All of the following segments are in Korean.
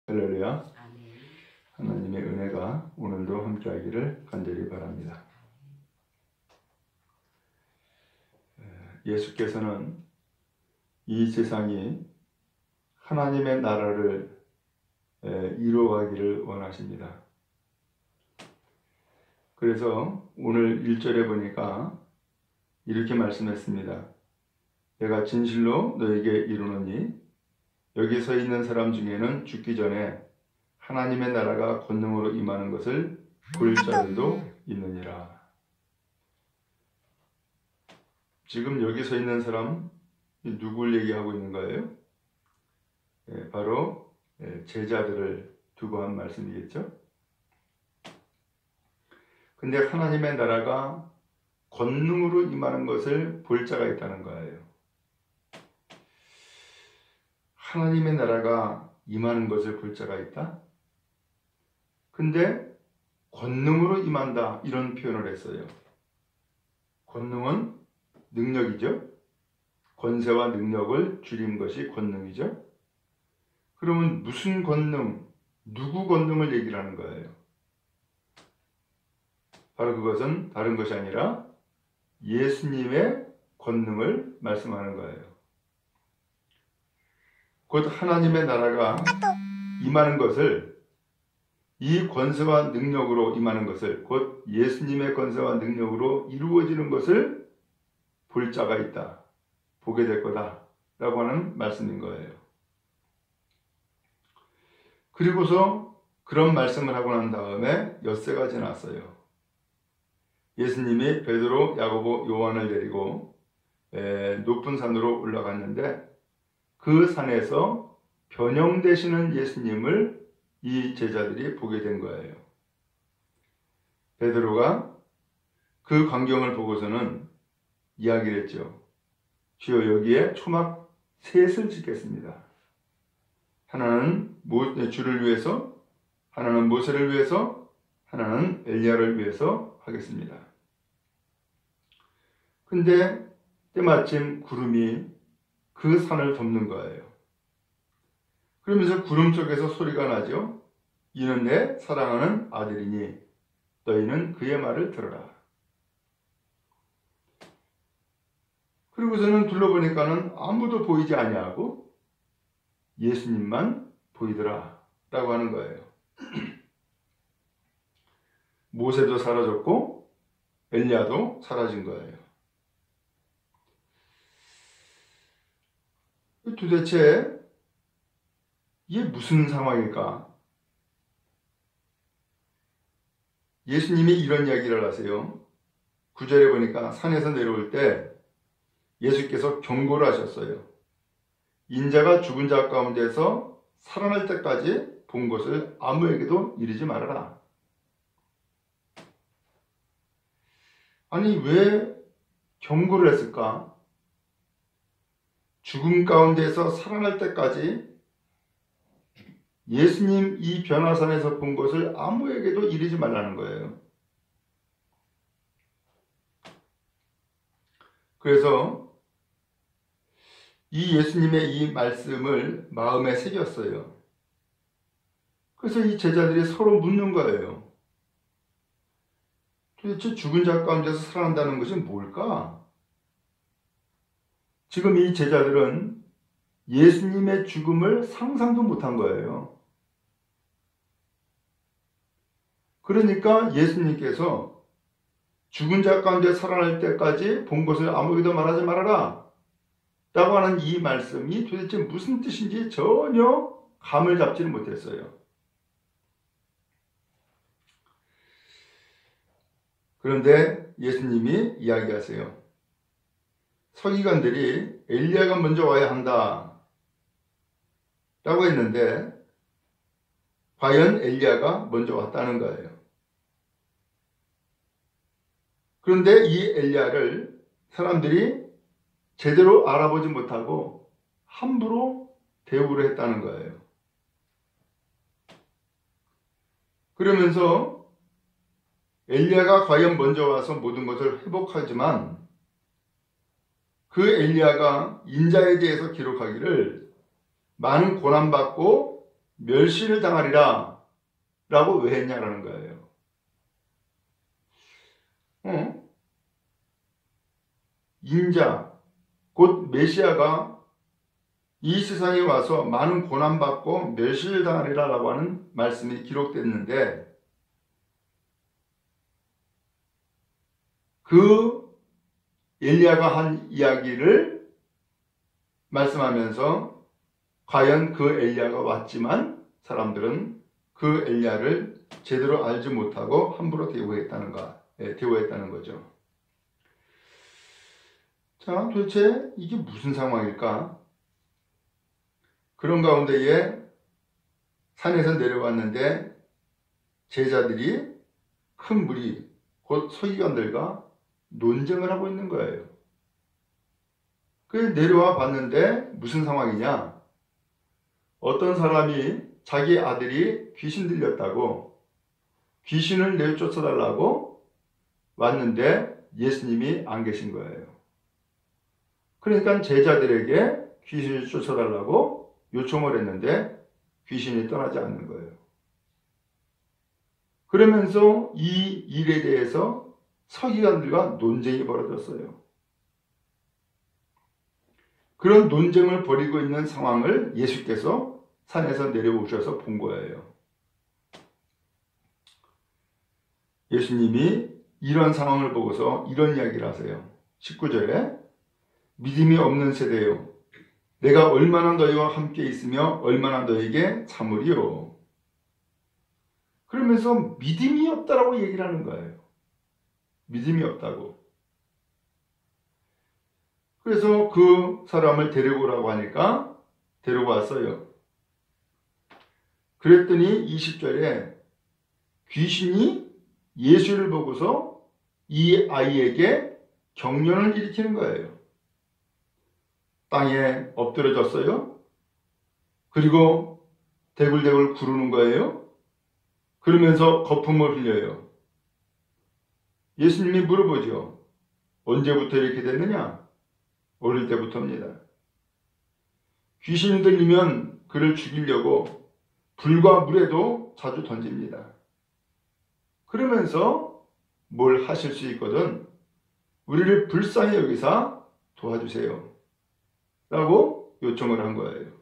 할렐루야. 하나님의 은혜가 오늘도 함께하기를 간절히 바랍니다. 예수께서는 이 세상이 하나님의 나라를 이루어가기를 원하십니다. 그래서 오늘 1절에 보니까 이렇게 말씀했습니다. 내가 진실로 너에게 이르노니 여기 서 있는 사람 중에는 죽기 전에 하나님의 나라가 권능으로 임하는 것을 볼 자들도 있느니라. 지금 여기 서 있는 사람 누구를 얘기하고 있는 거예요? 바로 제자들을 두고 한 말씀이겠죠. 근데 하나님의 나라가 권능으로 임하는 것을 볼 자가 있다는 거예요. 하나님의 나라가 임하는 것을 볼 자가 있다? 근데 권능으로 임한다 이런 표현을 했어요. 권능은 능력이죠. 권세와 능력을 줄인 것이 권능이죠. 그러면 무슨 권능, 누구 권능을 얘기를 하는 거예요? 바로 그것은 다른 것이 아니라 예수님의 권능을 말씀하는 거예요. 곧 하나님의 나라가 임하는 것을, 이 권세와 능력으로 임하는 것을, 곧 예수님의 권세와 능력으로 이루어지는 것을 볼 자가 있다, 보게 될 거다 라고 하는 말씀인 거예요. 그리고서 그런 말씀을 하고 난 다음에 엿새가 지났어요. 예수님이 베드로, 야고보, 요한을 데리고 높은 산으로 올라갔는데 그 산에서 변형되시는 예수님을 이 제자들이 보게 된 거예요. 베드로가 그 광경을 보고서는 이야기를 했죠. 주여, 여기에 초막 셋을 짓겠습니다. 하나는 주를 위해서, 하나는 모세를 위해서, 하나는 엘리야를 위해서 하겠습니다. 근데 때마침 구름이 그 산을 덮는 거예요. 그러면서 구름 속에서 소리가 나죠. 이는 내 사랑하는 아들이니 너희는 그의 말을 들어라. 그리고서는 둘러보니까는 아무도 보이지 아니하고 예수님만 보이더라 라고 하는 거예요. 모세도 사라졌고 엘리야도 사라진 거예요. 도대체 이게 무슨 상황일까? 예수님이 이런 이야기를 하세요. 9절에 보니까 산에서 내려올 때 예수께서 경고를 하셨어요. 인자가 죽은 자 가운데서 살아날 때까지 본 것을 아무에게도 이르지 말아라. 아니, 왜 경고를 했을까? 죽음 가운데서 살아날 때까지 예수님 이 변화산에서 본 것을 아무에게도 이르지 말라는 거예요. 그래서 이 예수님의 이 말씀을 마음에 새겼어요. 그래서 이 제자들이 서로 묻는 거예요. 도대체 죽은 자 가운데서 살아난다는 것이 뭘까? 지금 이 제자들은 예수님의 죽음을 상상도 못한 거예요. 그러니까 예수님께서 죽은 자 가운데 살아날 때까지 본 것을 아무에게도 말하지 말아라 라고 하는 이 말씀이 도대체 무슨 뜻인지 전혀 감을 잡지를 못했어요. 그런데 예수님이 이야기하세요. 서기관들이 엘리야가 먼저 와야 한다 라고 했는데 과연 엘리야가 먼저 왔다는 거예요. 그런데 이 엘리야를 사람들이 제대로 알아보지 못하고 함부로 대우를 했다는 거예요. 그러면서 엘리야가 과연 먼저 와서 모든 것을 회복하지만 그 엘리야가 인자에 대해서 기록하기를 많은 고난받고 멸시를 당하리라 라고 왜 했냐라는 거예요. 인자, 곧 메시아가 이 세상에 와서 많은 고난받고 멸시를 당하리라 라고 하는 말씀이 기록됐는데 그 엘리야가 한 이야기를 말씀하면서 과연 그 엘리야가 왔지만 사람들은 그 엘리야를 제대로 알지 못하고 함부로 대우했다는 거죠. 자, 도대체 이게 무슨 상황일까? 그런 가운데에 산에서 내려왔는데 제자들이 큰 무리, 곧 서기관들과 논쟁을 하고 있는 거예요. 그래서 내려와 봤는데 무슨 상황이냐? 어떤 사람이 자기 아들이 귀신 들렸다고 귀신을 내쫓아달라고 왔는데 예수님이 안 계신 거예요. 그러니까 제자들에게 귀신을 쫓아달라고 요청을 했는데 귀신이 떠나지 않는 거예요. 그러면서 이 일에 대해서 서기관들과 논쟁이 벌어졌어요. 그런 논쟁을 벌이고 있는 상황을 예수께서 산에서 내려오셔서 본 거예요. 예수님이 이런 상황을 보고서 이런 이야기를 하세요. 19절에 믿음이 없는 세대요. 내가 얼마나 너희와 함께 있으며 얼마나 너희에게 참으리요. 그러면서 믿음이 없다라고 얘기를 하는 거예요. 믿음이 없다고. 그래서 그 사람을 데리고 오라고 하니까 데리고 왔어요. 그랬더니 20절에 귀신이 예수를 보고서 이 아이에게 경련을 일으키는 거예요. 땅에 엎드려졌어요. 그리고 대굴대굴 구르는 거예요. 그러면서 거품을 흘려요. 예수님이 물어보죠. 언제부터 이렇게 됐느냐? 어릴 때부터입니다. 귀신이 들리면 그를 죽이려고 불과 물에도 자주 던집니다. 그러면서 뭘 하실 수 있거든 우리를 불쌍히 여기사 도와주세요 라고 요청을 한 거예요.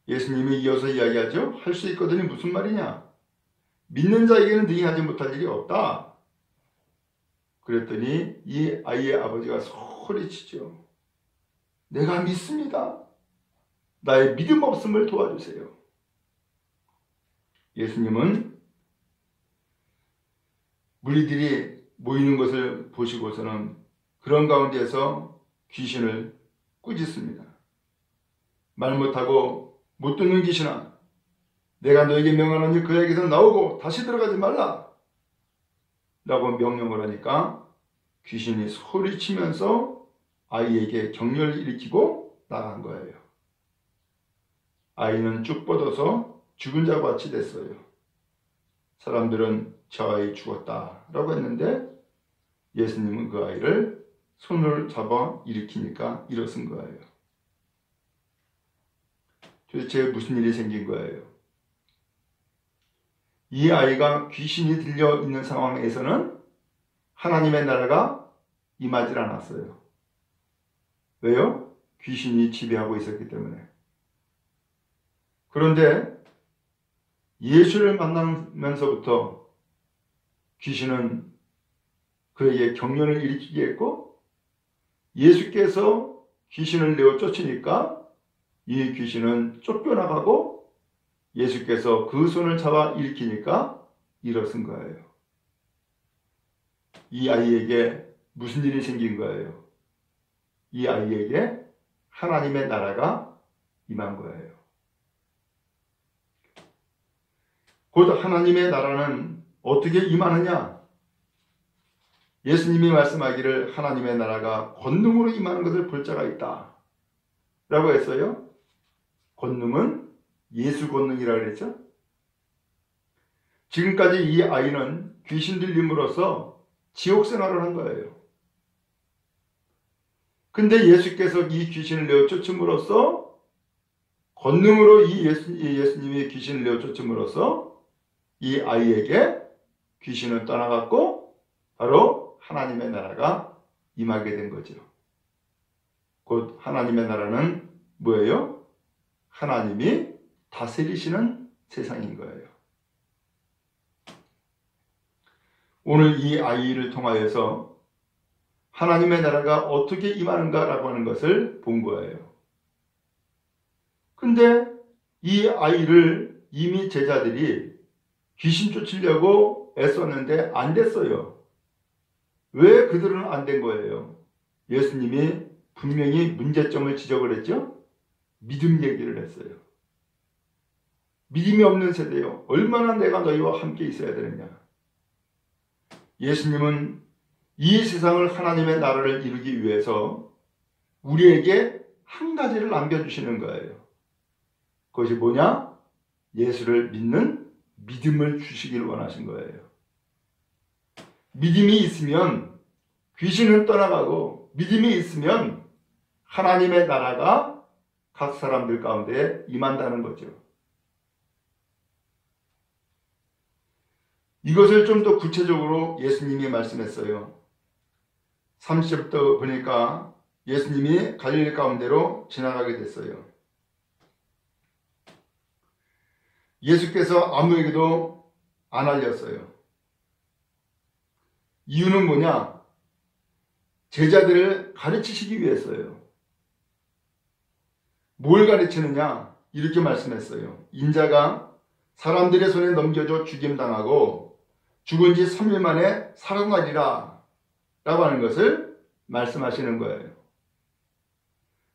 예수님이 이어서 이야기하죠. 할 수 있거든이 무슨 말이냐? 믿는 자에게는 능히 하지 못할 일이 없다. 그랬더니 이 아이의 아버지가 소리치죠. 내가 믿습니다. 나의 믿음 없음을 도와주세요. 예수님은 무리들이 모이는 것을 보시고서는 그런 가운데서 귀신을 꾸짖습니다. 말 못하고 못 듣는 귀신아, 내가 너에게 명하노니 그에게서 나오고 다시 들어가지 말라 라고 명령을 하니까 귀신이 소리치면서 아이에게 격려를 일으키고 나간 거예요. 아이는 쭉 뻗어서 죽은 자 같이 됐어요. 사람들은 저 아이 죽었다 라고 했는데 예수님은 그 아이를 손을 잡아 일으키니까 일어선 거예요. 도대체 무슨 일이 생긴 거예요? 이 아이가 귀신이 들려 있는 상황에서는 하나님의 나라가 임하지 않았어요. 왜요? 귀신이 지배하고 있었기 때문에. 그런데 예수를 만나면서부터 귀신은 그에게 경련을 일으키게 했고 예수께서 귀신을 내어 쫓으니까 이 귀신은 쫓겨나가고 예수께서 그 손을 잡아 일으키니까 일어선 거예요. 이 아이에게 무슨 일이 생긴 거예요? 이 아이에게 하나님의 나라가 임한 거예요. 곧 하나님의 나라는 어떻게 임하느냐? 예수님이 말씀하기를 하나님의 나라가 권능으로 임하는 것을 볼 자가 있다 라고 했어요. 권능은 예수 권능이라고 그랬죠. 지금까지 이 아이는 귀신 들림으로써 지옥 생활을 한 거예요. 근데 예수께서 이 귀신을 내어 쫓음으로써 권능으로 이 예수님이 귀신을 내어 쫓음으로써 이 아이에게 귀신은 떠나갔고 바로 하나님의 나라가 임하게 된 거죠. 곧 하나님의 나라는 뭐예요? 하나님이 다스리시는 세상인 거예요. 오늘 이 아이를 통하여서 하나님의 나라가 어떻게 임하는가라고 하는 것을 본 거예요. 근데 이 아이를 이미 제자들이 귀신 쫓으려고 애썼는데 안 됐어요. 왜 그들은 안 된 거예요? 예수님이 분명히 문제점을 지적을 했죠? 믿음 얘기를 했어요. 믿음이 없는 세대요. 얼마나 내가 너희와 함께 있어야 되느냐. 예수님은 이 세상을 하나님의 나라를 이루기 위해서 우리에게 한 가지를 남겨주시는 거예요. 그것이 뭐냐? 예수를 믿는 믿음을 주시길 원하신 거예요. 믿음이 있으면 귀신은 떠나가고 믿음이 있으면 하나님의 나라가 각 사람들 가운데 임한다는 거죠. 이것을 좀 더 구체적으로 예수님이 말씀했어요. 30절부터 보니까 예수님이 갈릴리 가운데로 지나가게 됐어요. 예수께서 아무에게도 안 알렸어요. 이유는 뭐냐? 제자들을 가르치시기 위해서요. 뭘 가르치느냐? 이렇게 말씀했어요. 인자가 사람들의 손에 넘겨져 죽임당하고 죽은 지 3일 만에 살아나리라 라고 하는 것을 말씀하시는 거예요.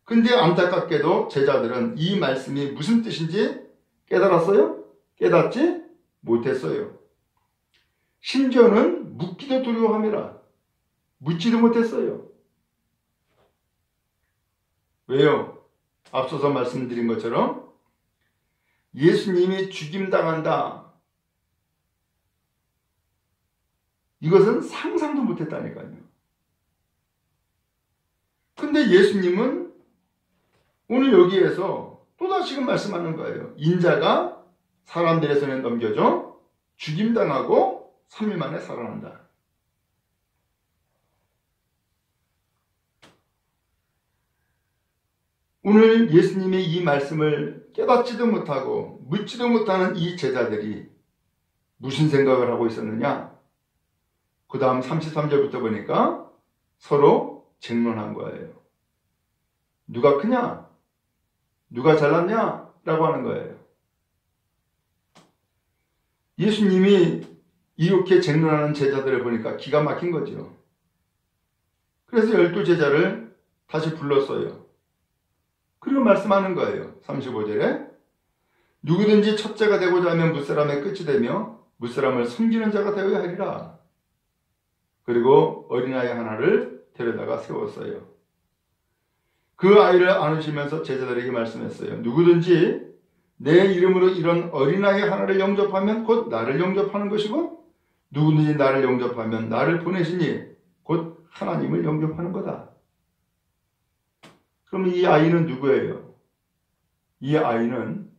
근데 안타깝게도 제자들은 이 말씀이 무슨 뜻인지 깨달았어요? 깨닫지 못했어요. 심지어는 묻기도 두려워함이라 묻지도 못했어요. 왜요? 앞서서 말씀드린 것처럼 예수님이 죽임당한다. 이것은 상상도 못했다니까요. 근데 예수님은 오늘 여기에서 또다시금 말씀하는 거예요. 인자가 사람들의 손에 넘겨져 죽임당하고 3일 만에 살아난다. 오늘 예수님의 이 말씀을 깨닫지도 못하고 묻지도 못하는 이 제자들이 무슨 생각을 하고 있었느냐? 그 다음 33절부터 보니까 서로 쟁론한 거예요. 누가 크냐? 누가 잘났냐? 라고 하는 거예요. 예수님이 이렇게 쟁론하는 제자들을 보니까 기가 막힌 거죠. 그래서 12제자를 다시 불렀어요. 그리고 말씀하는 거예요. 35절에 누구든지 첫째가 되고자 하면 무사람의 끝이 되며 무사람을 섬기는 자가 되어야 하리라. 그리고 어린아이 하나를 데려다가 세웠어요. 그 아이를 안으시면서 제자들에게 말씀했어요. 누구든지 내 이름으로 이런 어린아이 하나를 영접하면 곧 나를 영접하는 것이고 누구든지 나를 영접하면 나를 보내시니 곧 하나님을 영접하는 거다. 그럼 이 아이는 누구예요? 이 아이는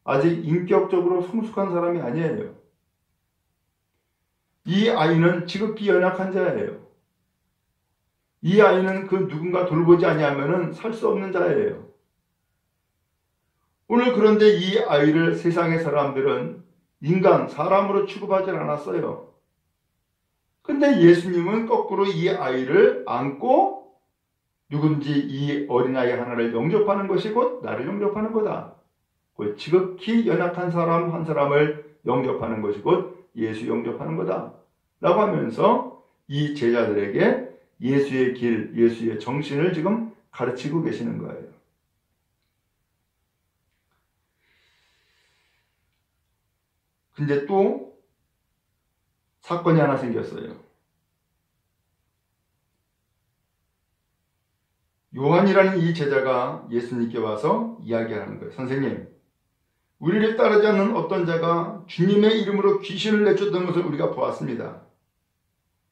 아직 인격적으로 성숙한 사람이 아니에요. 이 아이는 지극히 연약한 자예요. 이 아이는 그 누군가 돌보지 아니하면 살 수 없는 자예요. 오늘 그런데 이 아이를 세상의 사람들은 인간, 사람으로 취급하지 않았어요. 근데 예수님은 거꾸로 이 아이를 안고 누군지 이 어린아이 하나를 영접하는 것이 곧 나를 영접하는 거다. 곧 지극히 연약한 사람 한 사람을 영접하는 것이 곧 예수 영접하는 거다. 라고 하면서 이 제자들에게 예수의 길, 예수의 정신을 지금 가르치고 계시는 거예요. 근데 또 사건이 하나 생겼어요. 요한이라는 이 제자가 예수님께 와서 이야기하는 거예요. 선생님, 우리를 따르지 않는 어떤 자가 주님의 이름으로 귀신을 내쫓던 것을 우리가 보았습니다.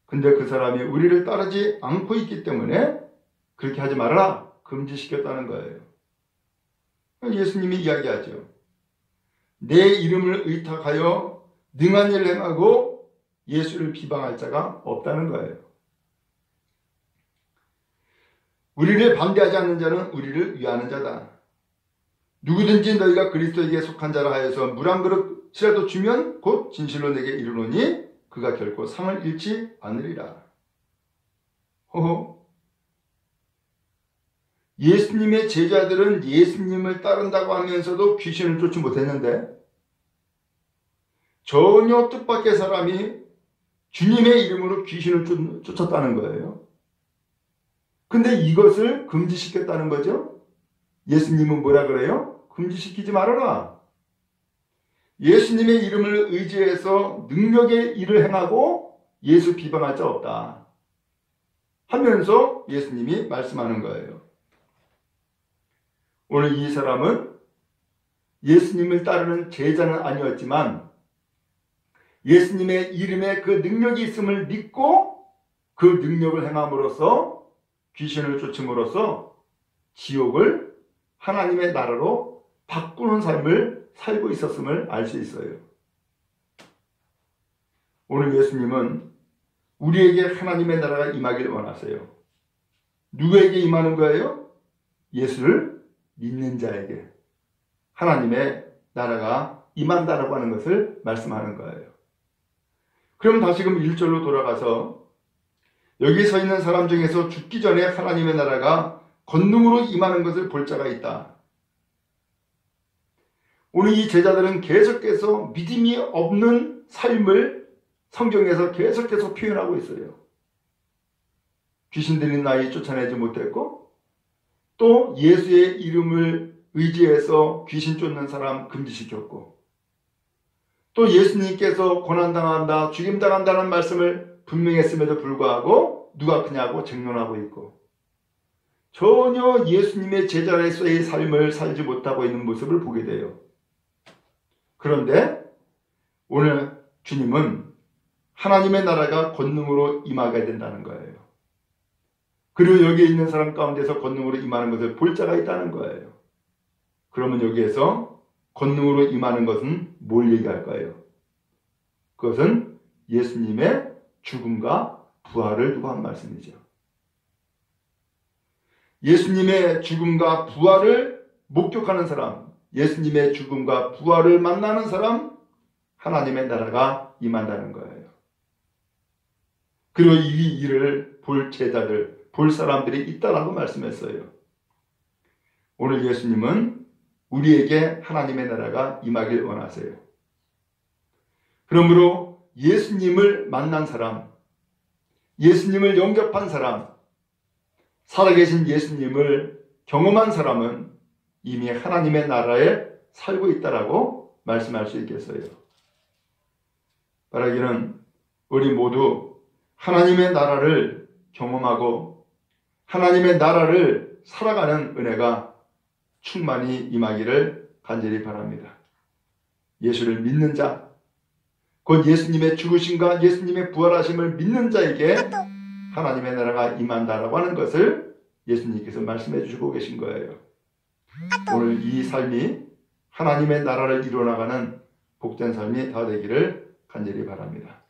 근데 그 사람이 우리를 따르지 않고 있기 때문에 그렇게 하지 말아라 금지시켰다는 거예요. 예수님이 이야기하죠. 내 이름을 의탁하여 능한 일을 행하고 예수를 비방할 자가 없다는 거예요. 우리를 반대하지 않는 자는 우리를 위하는 자다. 누구든지 너희가 그리스도에게 속한 자라 하여서 물 한 그릇이라도 주면 곧 진실로 내게 이르노니 그가 결코 상을 잃지 않으리라. 호호. 예수님의 제자들은 예수님을 따른다고 하면서도 귀신을 쫓지 못했는데 전혀 뜻밖의 사람이 주님의 이름으로 귀신을 쫓았다는 거예요. 근데 이것을 금지시켰다는 거죠. 예수님은 뭐라 그래요? 금지시키지 말아라. 예수님의 이름을 의지해서 능력의 일을 행하고 예수 비방할 자 없다 하면서 예수님이 말씀하는 거예요. 오늘 이 사람은 예수님을 따르는 제자는 아니었지만 예수님의 이름에 그 능력이 있음을 믿고 그 능력을 행함으로써 귀신을 쫓음으로써 지옥을 하나님의 나라로 바꾸는 삶을 살고 있었음을 알 수 있어요. 오늘 예수님은 우리에게 하나님의 나라가 임하기를 원하세요. 누구에게 임하는 거예요? 예수를 믿는 자에게 하나님의 나라가 임한다라고 하는 것을 말씀하는 거예요. 그럼 다시금 1절로 돌아가서 여기 서 있는 사람 중에서 죽기 전에 하나님의 나라가 권능으로 임하는 것을 볼 자가 있다. 오늘 이 제자들은 계속해서 믿음이 없는 삶을 성경에서 계속해서 표현하고 있어요. 귀신 들린 나이 쫓아내지 못했고 또 예수의 이름을 의지해서 귀신 쫓는 사람 금지시켰고 또 예수님께서 고난당한다, 죽임당한다는 말씀을 분명히 했음에도 불구하고 누가 그냐고 쟁론하고 있고 전혀 예수님의 제자로서의 삶을 살지 못하고 있는 모습을 보게 돼요. 그런데 오늘 주님은 하나님의 나라가 권능으로 임하게 된다는 거예요. 그리고 여기에 있는 사람 가운데서 권능으로 임하는 것을 볼 자가 있다는 거예요. 그러면 여기에서 권능으로 임하는 것은 뭘 얘기할까요? 그것은 예수님의 죽음과 부활을 두고 한 말씀이죠. 예수님의 죽음과 부활을 목격하는 사람, 예수님의 죽음과 부활을 만나는 사람, 하나님의 나라가 임한다는 거예요. 그리고 이 일을 볼 제자들, 볼 사람들이 있다라고 말씀했어요. 오늘 예수님은 우리에게 하나님의 나라가 임하길 원하세요. 그러므로 예수님을 만난 사람, 예수님을 영접한 사람, 살아계신 예수님을 경험한 사람은 이미 하나님의 나라에 살고 있다라고 말씀할 수 있겠어요. 바라기는 우리 모두 하나님의 나라를 경험하고 하나님의 나라를 살아가는 은혜가 충만히 임하기를 간절히 바랍니다. 예수를 믿는 자, 곧 예수님의 죽으심과 예수님의 부활하심을 믿는 자에게 하나님의 나라가 임한다라고 하는 것을 예수님께서 말씀해 주시고 계신 거예요. 오늘 이 삶이 하나님의 나라를 이루어나가는 복된 삶이 다 되기를 간절히 바랍니다.